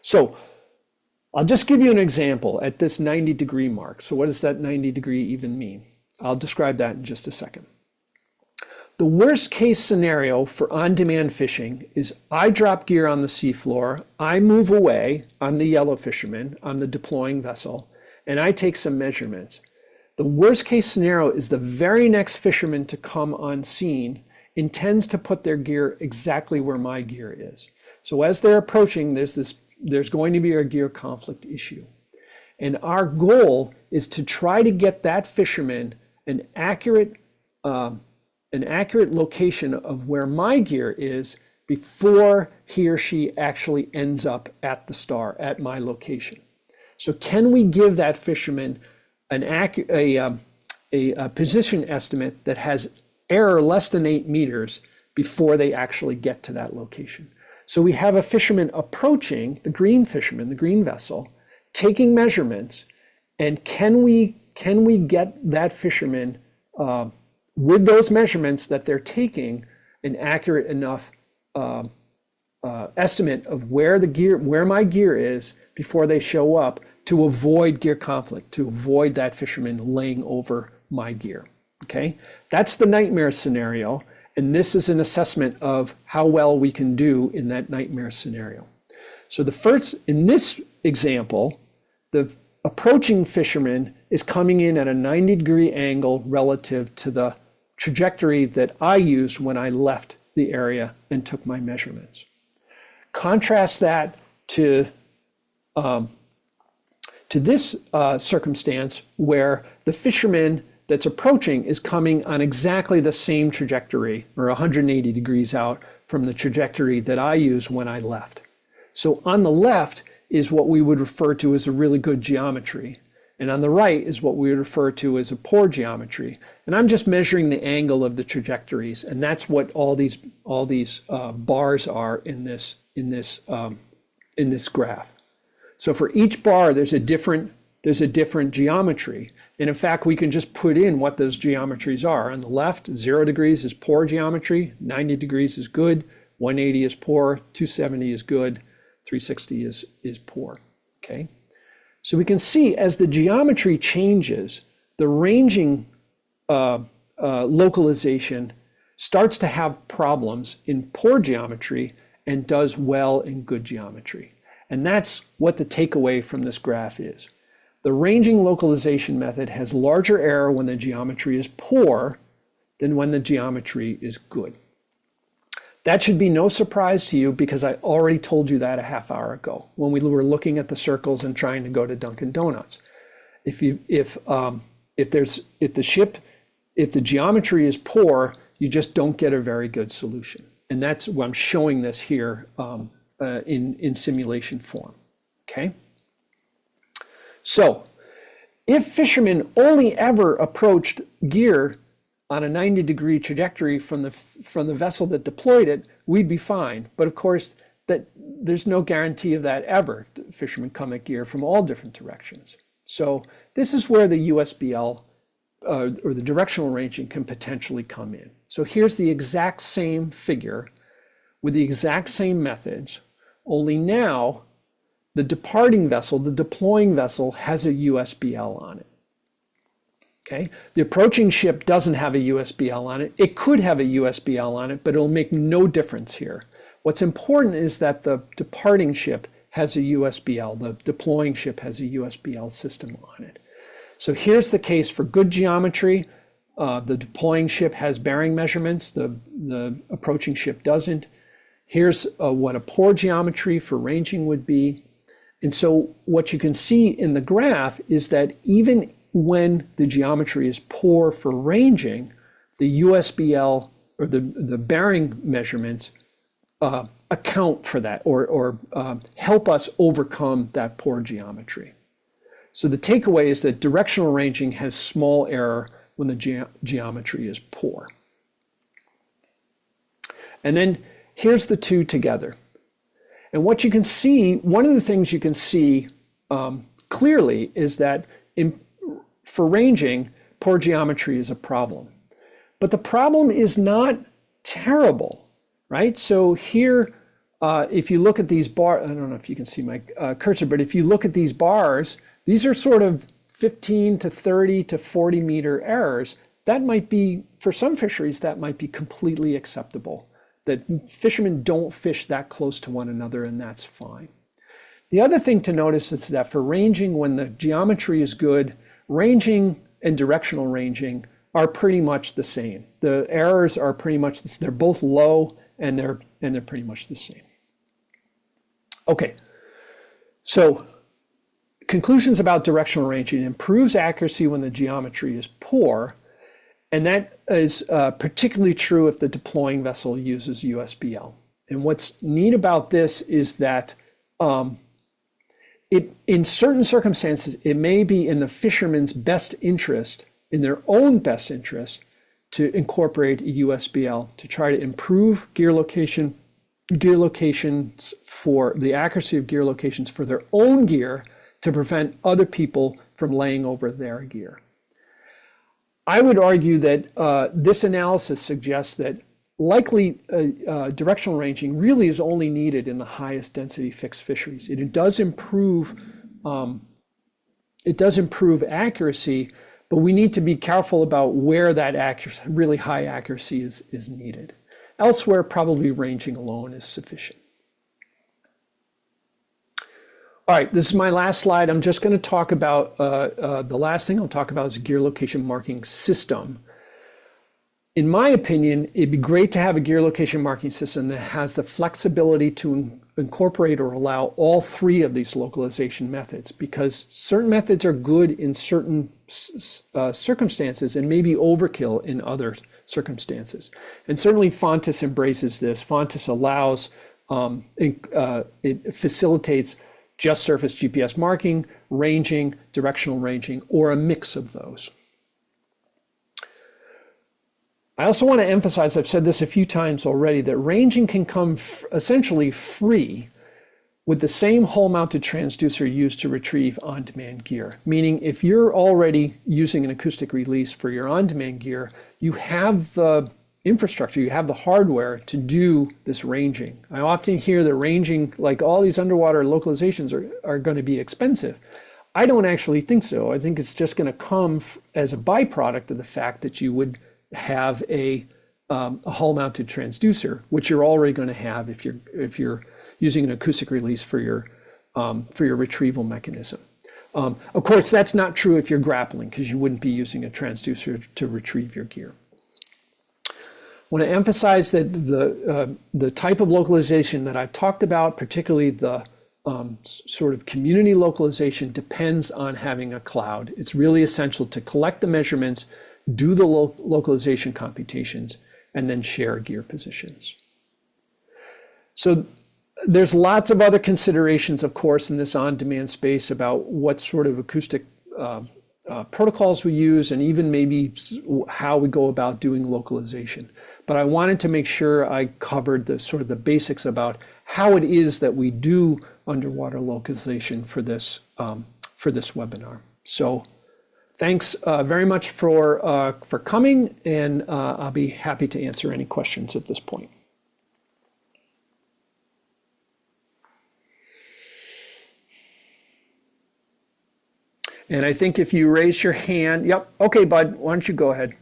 so I'll just give you an example at this 90-degree mark. So what does that 90 degree even mean? I'll describe that in just a second. The worst case scenario for on-demand fishing is I drop gear on the seafloor, I move away, I'm the yellow fisherman, I'm the deploying vessel, and I take some measurements. The worst case scenario is the very next fisherman to come on scene intends to put their gear exactly where my gear is. So as they're approaching, there's going to be a gear conflict issue. And our goal is to try to get that fisherman an accurate location of where my gear is before he or she actually ends up at the star, at my location. So can we give that fisherman a position estimate that has error less than 8 meters before they actually get to that location? So we have a fisherman approaching, the green fisherman, the green vessel, taking measurements, and can we get that fisherman with those measurements that they're taking an accurate enough estimate of where my gear is before they show up, to avoid gear conflict, to avoid that fisherman laying over my gear. Okay, that's the nightmare scenario, and this is an assessment of how well we can do in that nightmare scenario. So in this example, the approaching fisherman is coming in at a 90-degree angle relative to the trajectory that I used when I left the area and took my measurements. Contrast that to this circumstance where the fisherman that's approaching is coming on exactly the same trajectory, or 180 degrees out from the trajectory that I used when I left. So on the left is what we would refer to as a really good geometry, and on the right is what we would refer to as a poor geometry. And I'm just measuring the angle of the trajectories, and that's what all these bars are in this graph. So for each bar, there's a different geometry. And in fact, we can just put in what those geometries are. On the left, 0 degrees is poor geometry, 90 degrees is good, 180 is poor, 270 is good, 360 is poor. Okay. So we can see as the geometry changes, the ranging localization starts to have problems in poor geometry and does well in good geometry. And that's what the takeaway from this graph is. The ranging localization method has larger error when the geometry is poor than when the geometry is good. That should be no surprise to you, because I already told you that a half hour ago when we were looking at the circles and trying to go to Dunkin' Donuts. If the geometry is poor, you just don't get a very good solution. And that's why I'm showing this here in simulation form. Okay. So if fishermen only ever approached gear on a 90-degree trajectory from the vessel that deployed it, we'd be fine. But of course, that there's no guarantee of that ever. Fishermen come at gear from all different directions. So this is where the USBL or the directional ranging can potentially come in. So here's the exact same figure with the exact same methods, only now the departing vessel, the deploying vessel, has a USBL on it. Okay, the approaching ship doesn't have a USBL on it. It could have a USBL on it, but it'll make no difference here. What's important is that the departing ship has a USBL, the deploying ship has a USBL system on it. So here's the case for good geometry. The deploying ship has bearing measurements, the approaching ship doesn't. Here's what a poor geometry for ranging would be. And so what you can see in the graph is that even when the geometry is poor for ranging, the USBL or the bearing measurements account for that or help us overcome that poor geometry. So the takeaway is that directional ranging has small error when the geometry is poor. And then here's the two together. And what you can see, one of the things you can see clearly is that for ranging, poor geometry is a problem. But the problem is not terrible, right? So here, if you look at these bars, I don't know if you can see my cursor, but if you look at these bars, these are sort of 15 to 30 to 40 meter errors. That might be, for some fisheries, that might be completely acceptable. That fishermen don't fish that close to one another, and that's fine. The other thing to notice is that for ranging, when the geometry is good, ranging and directional ranging are pretty much the same. The errors are pretty much, they're both low and they're pretty much the same. Okay, so conclusions about directional ranging: improves accuracy when the geometry is poor, and that is particularly true if the deploying vessel uses USBL. And what's neat about this is that in certain circumstances, it may be in the fisherman's best interest, in their own best interest, to incorporate a USBL to try to improve gear locations for the accuracy of gear locations for their own gear to prevent other people from laying over their gear. I would argue that this analysis suggests that likely directional ranging really is only needed in the highest density fixed fisheries. It does improve accuracy, but we need to be careful about where that accuracy, really high accuracy is needed. Elsewhere, probably ranging alone is sufficient. All right, this is my last slide. I'm just going to talk about, the last thing I'll talk about is a gear location marking system. In my opinion, it'd be great to have a gear location marking system that has the flexibility to incorporate or allow all three of these localization methods, because certain methods are good in certain circumstances and maybe overkill in other circumstances. And certainly Fontes embraces this. Fontes allows, it facilitates just surface GPS marking, ranging, directional ranging, or a mix of those. I also want to emphasize, I've said this a few times already, that ranging can come essentially free with the same hole-mounted transducer used to retrieve on-demand gear. Meaning if you're already using an acoustic release for your on-demand gear, you have the infrastructure, you have the hardware to do this ranging. I often hear that ranging, like all these underwater localizations, are going to be expensive. I don't actually think so. I think it's just going to come as a byproduct of the fact that you would have a hull-mounted transducer, which you're already going to have if you're using an acoustic release for your retrieval mechanism. Of course, that's not true if you're grappling, because you wouldn't be using a transducer to retrieve your gear. I want to emphasize that the type of localization that I've talked about, particularly the sort of community localization, depends on having a cloud. It's really essential to collect the measurements, do the localization computations, and then share gear positions. So there's lots of other considerations, of course, in this on-demand space about what sort of acoustic protocols we use, and even maybe how we go about doing localization. But I wanted to make sure I covered the sort of the basics about how it is that we do underwater localization for this webinar. So thanks very much for coming, and I'll be happy to answer any questions at this point. And I think if you raise your hand, yep, okay, Bud, why don't you go ahead?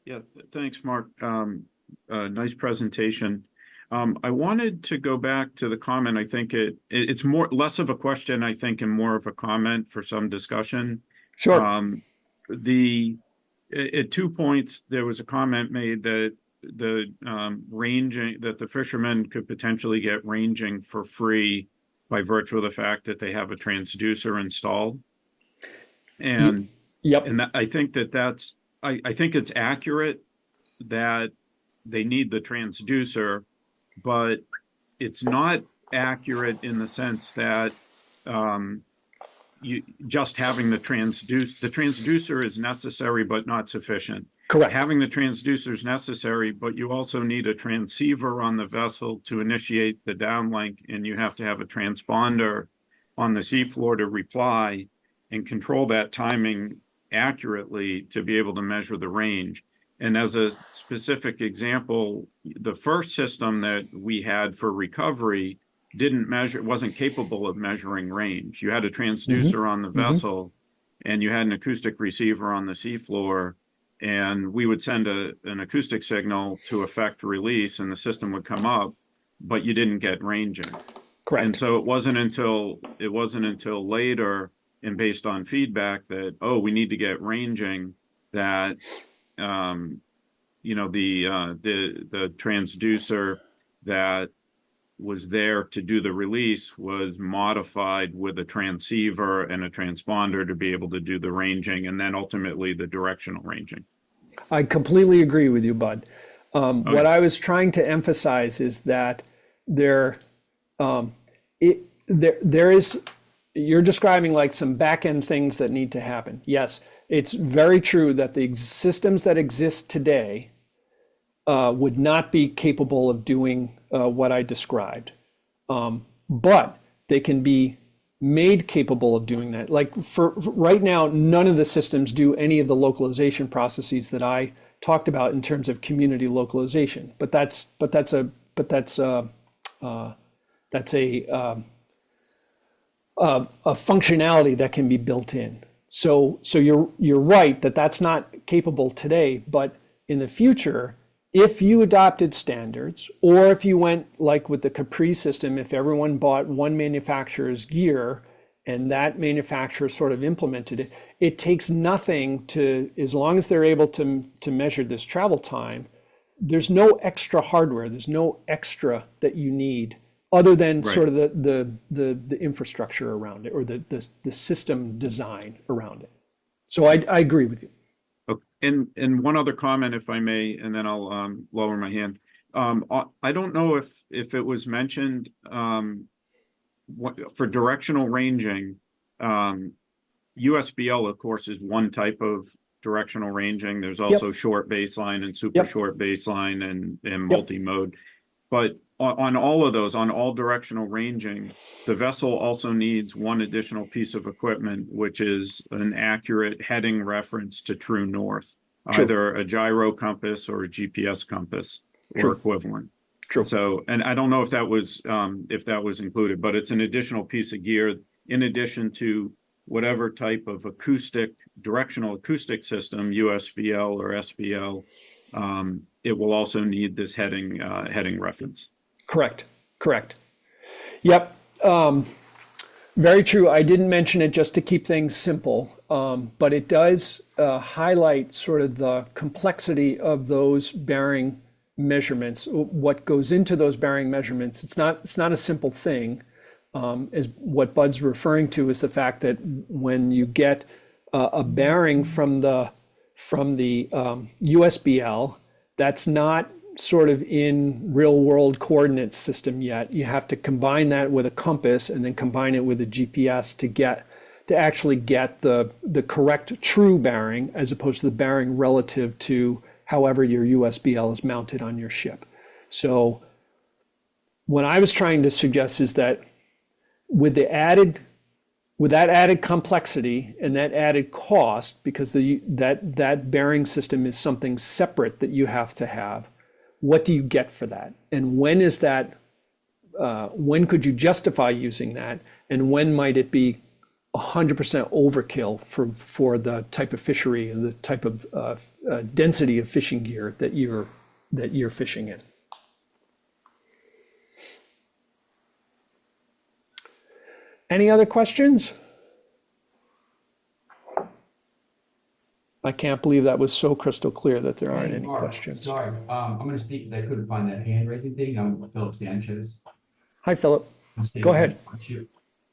Yeah, thanks, Mark. Nice presentation. I wanted to go back to the comment. I think it's less of a question, I think, and more of a comment for some discussion. Sure. At 2 points, there was a comment made that the ranging, that the fishermen could potentially get ranging for free by virtue of the fact that they have a transducer installed. And yep. And I think I think it's accurate that they need the transducer, but it's not accurate in the sense that you just having the transducer is necessary but not sufficient. Correct. Having the transducer is necessary, but you also need a transceiver on the vessel to initiate the downlink, and you have to have a transponder on the seafloor to reply and control that timing accurately to be able to measure the range. And as a specific example, the first system that we had for recovery wasn't capable of measuring range. You had a transducer on the vessel, and you had an acoustic receiver on the seafloor, and we would send an acoustic signal to effect release, and the system would come up, but you didn't get ranging. Correct. And so it wasn't until later, and based on feedback, that we need to get ranging, that the transducer that was there to do the release was modified with a transceiver and a transponder to be able to do the ranging, and then ultimately the directional ranging. I completely agree with you, Bud. What I was trying to emphasize is that there is, you're describing like some back-end things that need to happen. Yes, it's very true that the systems that exist today would not be capable of doing what I described. But they can be made capable of doing that. Like for right now, none of the systems do any of the localization processes that I talked about in terms of community localization. But that's a functionality that can be built in. So you're right that that's not capable today, but in the future, if you adopted standards, or if you went like with the Capri system, if everyone bought one manufacturer's gear and that manufacturer sort of implemented it, it takes nothing to, as long as they're able to measure this travel time, there's no extra hardware, there's no extra that you need other than sort of the infrastructure around it, or the system design around it. So I agree with you. And one other comment, if I may, and then I'll lower my hand. I don't know if it was mentioned for directional ranging. USBL, of course, is one type of directional ranging. There's also short baseline and super short baseline and multi-mode. But on all of those, on all directional ranging, the vessel also needs one additional piece of equipment, which is an accurate heading reference to true north, either a gyro compass or a GPS compass or equivalent. So, and I don't know if that was included, but it's an additional piece of gear in addition to whatever type of directional acoustic system, USBL or SBL. It will also need this heading reference. Correct. Yep. Very true. I didn't mention it just to keep things simple, but it does highlight sort of the complexity of those bearing measurements, what goes into those bearing measurements. It's not a simple thing. As what Bud's referring to is the fact that when you get a bearing from the USBL, that's not sort of in real world coordinate system yet. You have to combine that with a compass and then combine it with a GPS to get to actually get the correct true bearing as opposed to the bearing relative to however your USBL is mounted on your ship. So what I was trying to suggest is that with that added complexity and that added cost, because that bearing system is something separate that you have to have, what do you get for that? And when is that, when could you justify using that? And when might it be 100% overkill for the type of fishery and the type of density of fishing gear that you're fishing in? Any other questions? I can't believe that was so crystal clear that there aren't any Mark, questions. Sorry, I'm going to speak because I couldn't find that hand raising thing. I'm Philip Sanchez. Hi, Philip. Go ahead.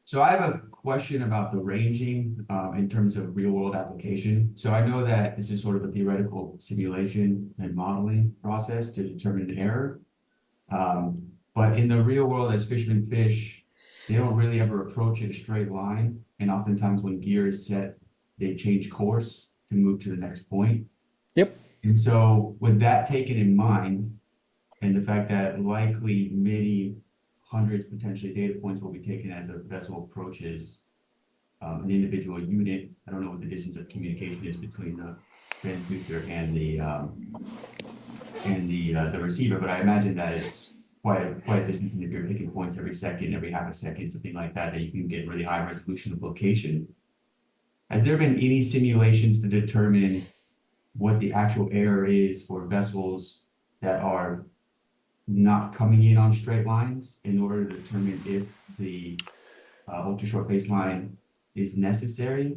So I have a question about the ranging in terms of real world application. So I know that this is sort of a theoretical simulation and modeling process to determine error. But in the real world, as fishermen fish, they don't really ever approach in a straight line. And oftentimes when gear is set, they change course to move to the next point. Yep. And so with that taken in mind, and the fact that likely many hundreds, potentially data points will be taken as a vessel approaches an individual unit. I don't know what the distance of communication is between the transducer and the receiver, but I imagine that it's quite a distance. And if you're taking points every second, every half a second, something like that, that you can get really high resolution of location. Has there been any simulations to determine what the actual error is for vessels that are not coming in on straight lines in order to determine if the ultra short baseline is necessary?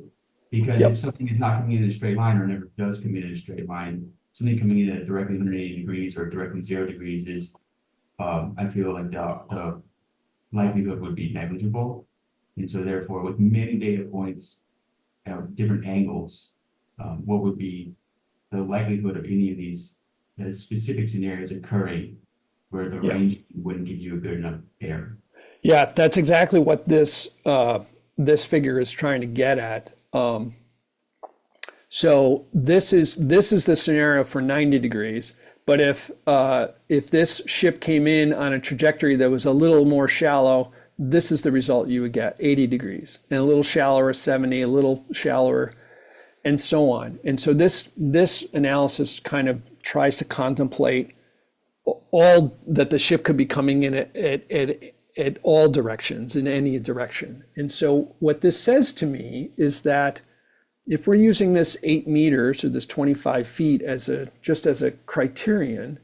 Because if something is not coming in a straight line or never does come in a straight line, something coming in at directly 180 degrees or directly 0 degrees is, I feel like the likelihood would be negligible. And so therefore, with many data points at different angles, what would be the likelihood of any of these specific scenarios occurring where the range wouldn't give you a good enough error? Yeah, that's exactly what this figure is trying to get at. So this is the scenario for 90 degrees. But if this ship came in on a trajectory that was a little more shallow, this is the result you would get, 80 degrees, and a little shallower, 70, a little shallower, and so on. And so this analysis kind of tries to contemplate all that the ship could be coming in at all directions, in any direction. And so what this says to me is that if we're using this 8 meters or this 25 feet just as a criterion,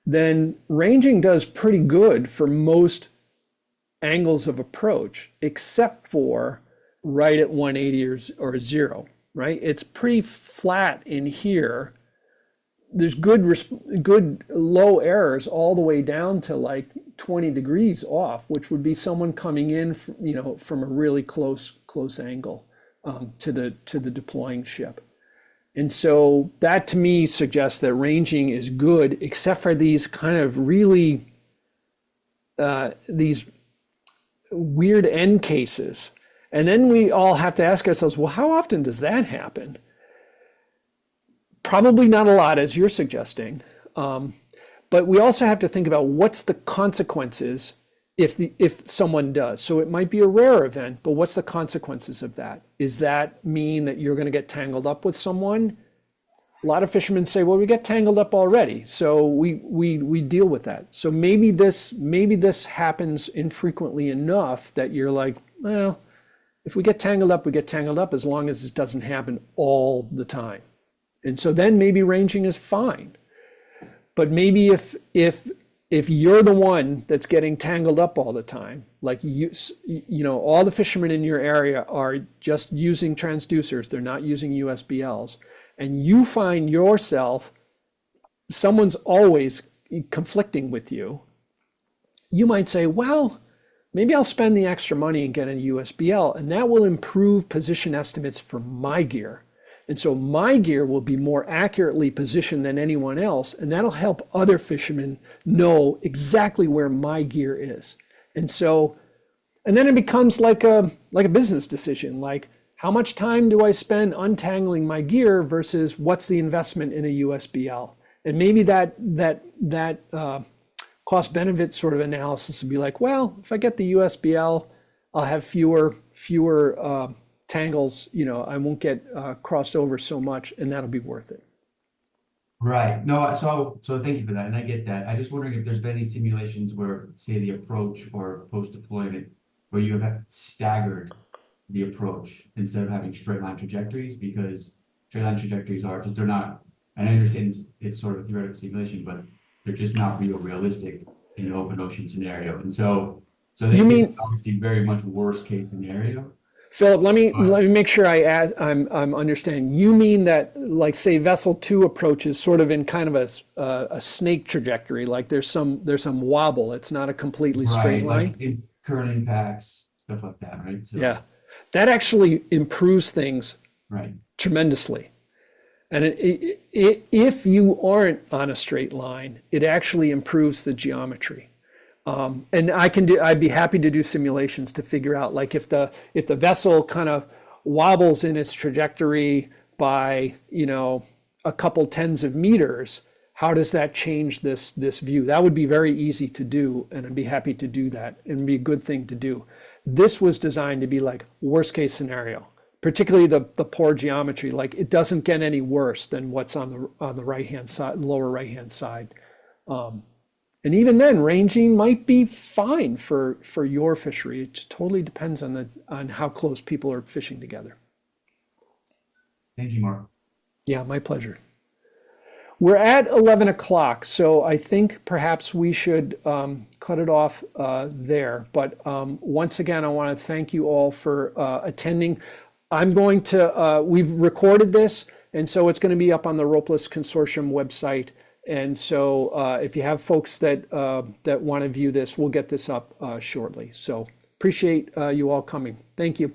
then ranging does pretty good for most angles of approach, except for right at 180 or 0, right? It's pretty flat in here. There's good low errors all the way down to like 20 degrees off, which would be someone coming in, from a really close angle to the deploying ship. And so that to me suggests that ranging is good, except for these kind of really these weird end cases. And then we all have to ask ourselves, well, how often does that happen? Probably not a lot, as you're suggesting. But we also have to think about what's the consequences if someone does. So it might be a rare event, but what's the consequences of that? Does that mean that you're going to get tangled up with someone? A lot of fishermen say, well, we get tangled up already, so we deal with that. So maybe this happens infrequently enough that you're like, well, if we get tangled up, we get tangled up, as long as it doesn't happen all the time. And so then maybe ranging is fine. But maybe if you're the one that's getting tangled up all the time, like all the fishermen in your area are just using transducers, they're not using USBLs, and you find yourself, someone's always conflicting with you, you might say, well, maybe I'll spend the extra money and get a USBL, and that will improve position estimates for my gear. And so my gear will be more accurately positioned than anyone else, and that'll help other fishermen know exactly where my gear is. And then it becomes like a business decision. Like, how much time do I spend untangling my gear versus what's the investment in a USBL? And maybe that cost benefit sort of analysis would be like, well, if I get the USBL, I'll have fewer tangles, I won't get crossed over so much, and that'll be worth it. Right. No, so thank you for that. And I get that. I just wondering if there's been any simulations where, say, the approach or post-deployment, where you have staggered the approach instead of having straight line trajectories, because straight line trajectories are just, they're not, and I understand it's sort of a theoretical simulation, but they're just not realistic in an open ocean scenario. And so this is obviously very much worst case scenario. Philip, let me make sure I'm understanding. You mean that, like, say, vessel 2 approaches sort of in kind of a snake trajectory, like there's some wobble. It's not a completely straight line. Like current impacts, stuff like that, right? So, yeah, that actually improves things tremendously. And if you aren't on a straight line, it actually improves the geometry. And I'd be happy to do simulations to figure out, like, if the vessel kind of wobbles in its trajectory by, a couple tens of meters, how does that change this view? That would be very easy to do, and I'd be happy to do that, and it'd be a good thing to do. This was designed to be like worst case scenario, particularly the poor geometry. Like, it doesn't get any worse than what's on the right hand side, lower right hand side. And even then, ranging might be fine for your fishery. It just totally depends on how close people are fishing together. Thank you, Mark. Yeah, my pleasure. We're at 11 o'clock, so I think perhaps we should cut it off there. But once again, I want to thank you all for attending. I'm going to, we've recorded this, and so it's going to be up on the Ropeless Consortium website. And so if you have folks that want to view this, we'll get this up shortly. So appreciate you all coming. Thank you.